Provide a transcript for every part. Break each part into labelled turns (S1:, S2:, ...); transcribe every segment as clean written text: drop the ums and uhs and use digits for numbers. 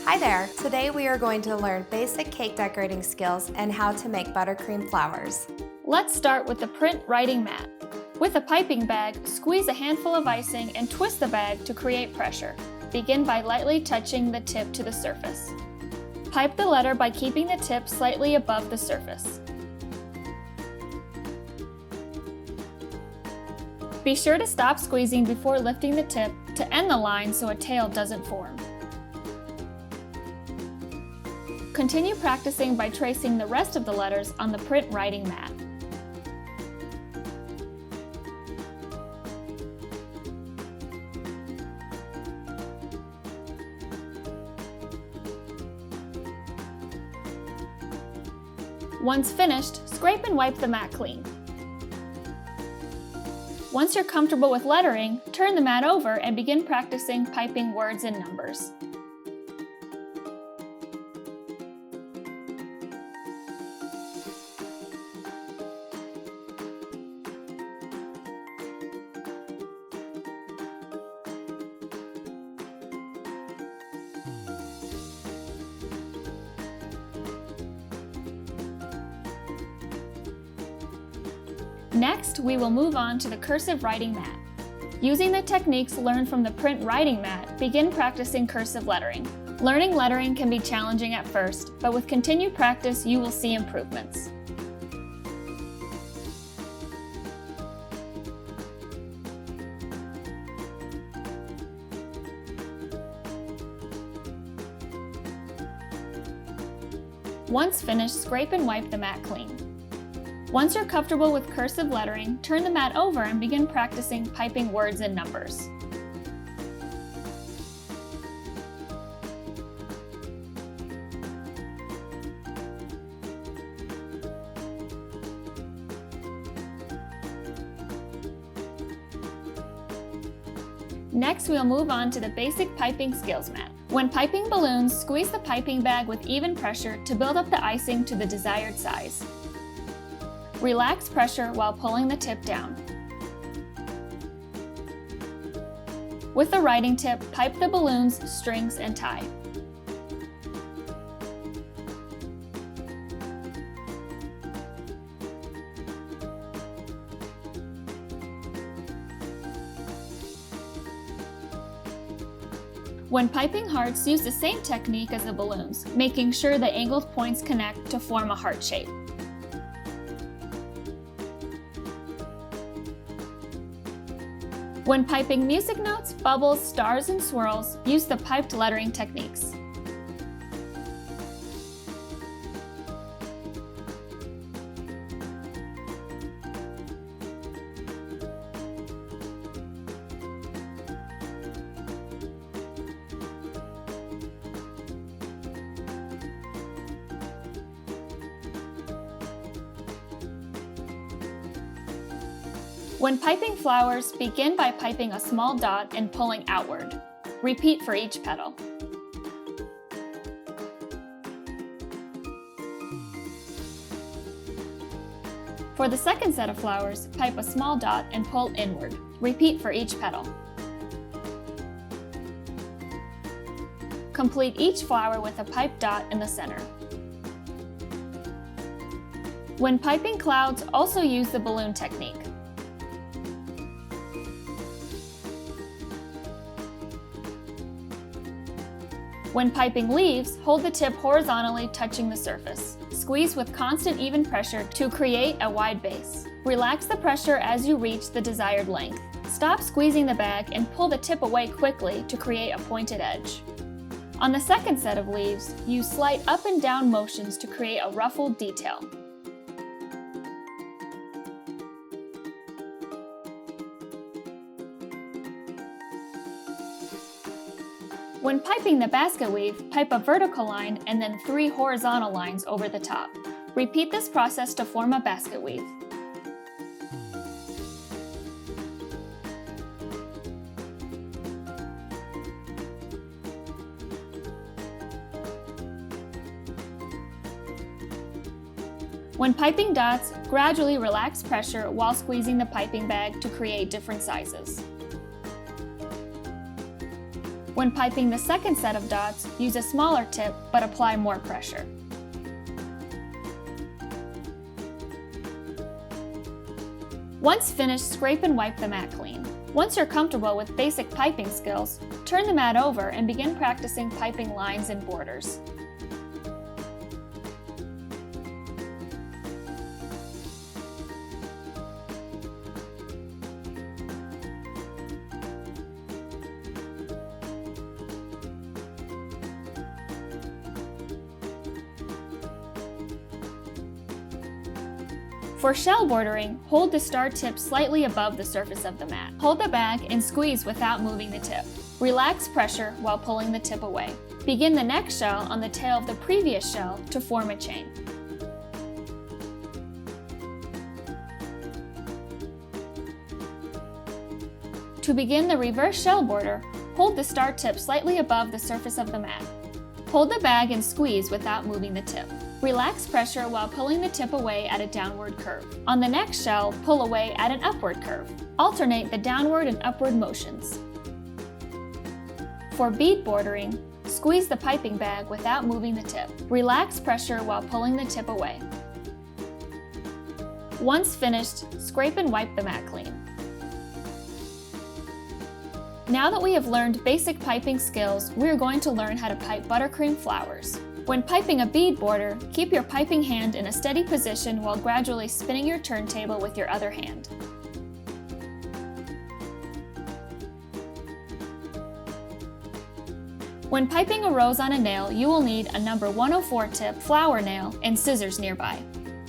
S1: Hi there! Today we are going to learn basic cake decorating skills and how to make buttercream flowers.
S2: Let's start with the print writing mat. With a piping bag, squeeze a handful of icing and twist the bag to create pressure. Begin by lightly touching the tip to the surface. Pipe the letter by keeping the tip slightly above the surface. Be sure to stop squeezing before lifting the tip to end the line so a tail doesn't form. Continue practicing by tracing the rest of the letters on the print writing mat. Once finished, scrape and wipe the mat clean. Once you're comfortable with lettering, turn the mat over and begin practicing piping words and numbers. Next, we will move on to the cursive writing mat. Using the techniques learned from the print writing mat, begin practicing cursive lettering. Learning lettering can be challenging at first, but with continued practice, you will see improvements. Once finished, scrape and wipe the mat clean. Once you're comfortable with cursive lettering, turn the mat over and begin practicing piping words and numbers. Next, we'll move on to the basic piping skills mat. When piping balloons, squeeze the piping bag with even pressure to build up the icing to the desired size. Relax pressure while pulling the tip down. With the writing tip, pipe the balloons, strings, and tie. When piping hearts, use the same technique as the balloons, making sure the angled points connect to form a heart shape. When piping music notes, bubbles, stars, and swirls, use the piped lettering techniques. When piping flowers, begin by piping a small dot and pulling outward. Repeat for each petal. For the second set of flowers, pipe a small dot and pull inward. Repeat for each petal. Complete each flower with a piped dot in the center. When piping clouds, also use the balloon technique. When piping leaves, hold the tip horizontally touching the surface. Squeeze with constant even pressure to create a wide base. Relax the pressure as you reach the desired length. Stop squeezing the bag and pull the tip away quickly to create a pointed edge. On the second set of leaves, use slight up and down motions to create a ruffled detail. When piping the basket weave, pipe a vertical line and then 3 horizontal lines over the top. Repeat this process to form a basket weave. When piping dots, gradually relax pressure while squeezing the piping bag to create different sizes. When piping the second set of dots, use a smaller tip but apply more pressure. Once finished, scrape and wipe the mat clean. Once you're comfortable with basic piping skills, turn the mat over and begin practicing piping lines and borders. For shell bordering, hold the star tip slightly above the surface of the mat. Hold the bag and squeeze without moving the tip. Relax pressure while pulling the tip away. Begin the next shell on the tail of the previous shell to form a chain. To begin the reverse shell border, hold the star tip slightly above the surface of the mat. Hold the bag and squeeze without moving the tip. Relax pressure while pulling the tip away at a downward curve. On the next shell, pull away at an upward curve. Alternate the downward and upward motions. For bead bordering, squeeze the piping bag without moving the tip. Relax pressure while pulling the tip away. Once finished, scrape and wipe the mat clean. Now that we have learned basic piping skills, we are going to learn how to pipe buttercream flowers. When piping a bead border, keep your piping hand in a steady position while gradually spinning your turntable with your other hand. When piping a rose on a nail, you will need a number 104 tip flower nail and scissors nearby.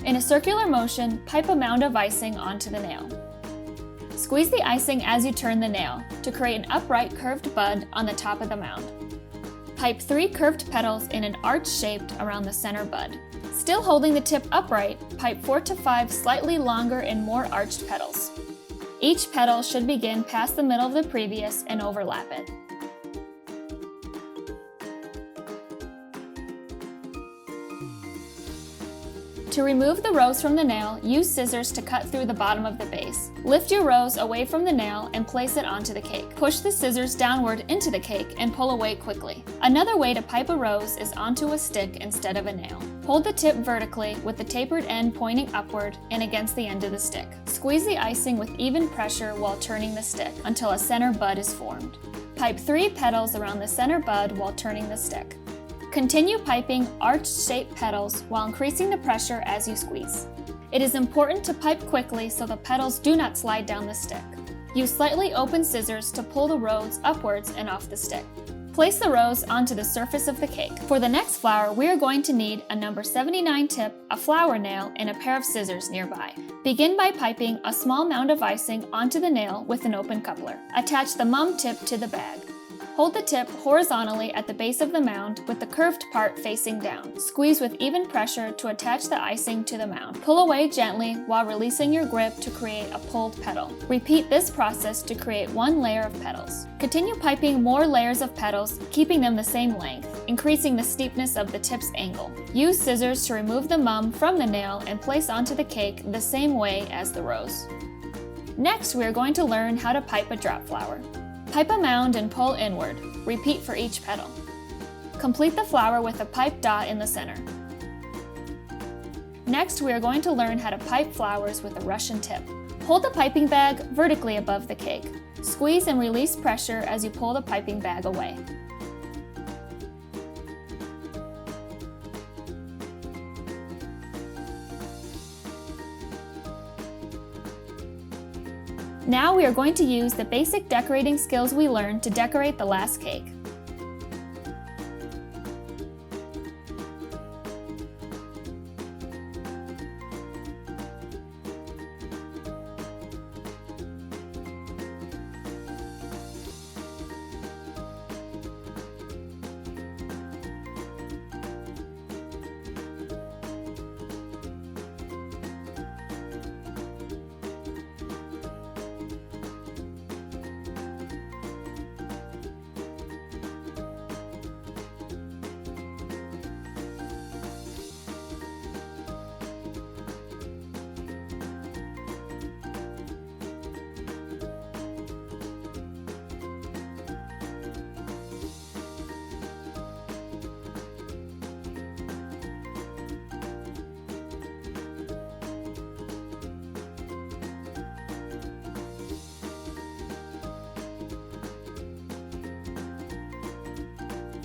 S2: In a circular motion, pipe a mound of icing onto the nail. Squeeze the icing as you turn the nail to create an upright curved bud on the top of the mound. Pipe 3 curved petals in an arch shaped around the center bud. Still holding the tip upright, pipe 4 to 5 slightly longer and more arched petals. Each petal should begin past the middle of the previous and overlap it. To remove the rose from the nail, use scissors to cut through the bottom of the base. Lift your rose away from the nail and place it onto the cake. Push the scissors downward into the cake and pull away quickly. Another way to pipe a rose is onto a stick instead of a nail. Hold the tip vertically with the tapered end pointing upward and against the end of the stick. Squeeze the icing with even pressure while turning the stick until a center bud is formed. Pipe 3 petals around the center bud while turning the stick. Continue piping arch-shaped petals while increasing the pressure as you squeeze. It is important to pipe quickly so the petals do not slide down the stick. Use slightly open scissors to pull the rose upwards and off the stick. Place the rose onto the surface of the cake. For the next flower, we are going to need a number 79 tip, a flower nail, and a pair of scissors nearby. Begin by piping a small mound of icing onto the nail with an open coupler. Attach the mum tip to the bag. Hold the tip horizontally at the base of the mound with the curved part facing down. Squeeze with even pressure to attach the icing to the mound. Pull away gently while releasing your grip to create a pulled petal. Repeat this process to create one layer of petals. Continue piping more layers of petals, keeping them the same length, increasing the steepness of the tip's angle. Use scissors to remove the mum from the nail and place onto the cake the same way as the rose. Next, we are going to learn how to pipe a drop flower. Pipe a mound and pull inward. Repeat for each petal. Complete the flower with a pipe dot in the center. Next, we are going to learn how to pipe flowers with a Russian tip. Hold the piping bag vertically above the cake. Squeeze and release pressure as you pull the piping bag away. Now we are going to use the basic decorating skills we learned to decorate the last cake.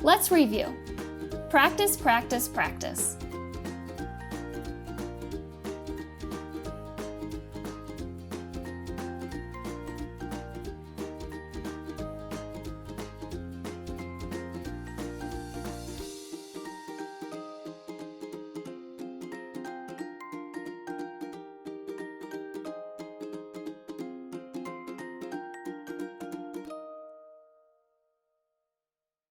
S2: Let's review. Practice, practice, practice.